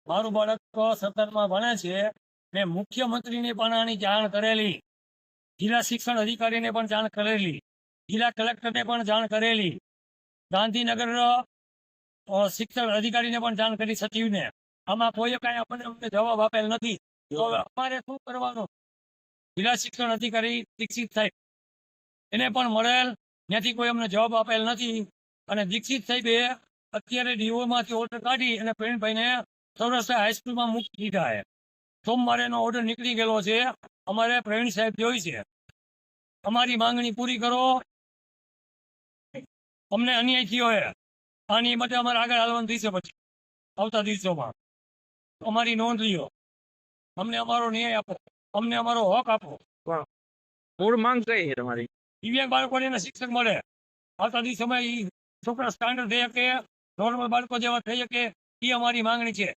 મારું બાળક 17માં ભણે છે. મેં મુખ્યમંત્રીને પણ આની જાણ કરેલી, જિલ્લા શિક્ષણ અધિકારીને પણ જાણ કરેલી, જિલ્લા કલેક્ટરને પણ જાણ કરેલી, ગાંધીનગર શિક્ષણ અધિકારીને પણ જાણ કરી, સચિવને. આમાં કોઈ કાંઈ આપણને અમને જવાબ આપેલ નથી. તો અમારે શું કરવાનું? જિલ્લા શિક્ષણ અધિકારી દીક્ષિત સાહેબ એને પણ મળેલ, ત્યાંથી કોઈ અમને જવાબ આપેલ નથી. અને દીક્ષિત સાહેબે અત્યારે ડીઓમાંથી ઓર્ડર કાઢી અને પ્રવીણભાઈને સૌરાષ્ટ્ર હાઈસ્કૂલમાં મૂકી દીધા છે. સોમવારે એનો ઓર્ડર નીકળી ગયેલો છે. અમારે પ્રવીણ સાહેબ જોઈ છે. અમારી માંગણી પૂરી કરો. અમને અન્યાય થયો છે, આની માટે અમારે આગળ હાલવાનું થશે. પછી આવતા દિવસોમાં અમારી નોંધ લ્યો, અમને અમારો ન્યાય આપો, અમને અમારો હક આપો. મૂળ માંગ કઈ છે તમારી? દિવ્યાંગ બાળકોને એને શિક્ષક મળે. આવતા દિવસોમાં એ છોકરા સ્ટાન્ડર્ડ થઈ શકે, નોર્મલ બાળકો જેવા થઈ શકે, એ અમારી માંગણી છે.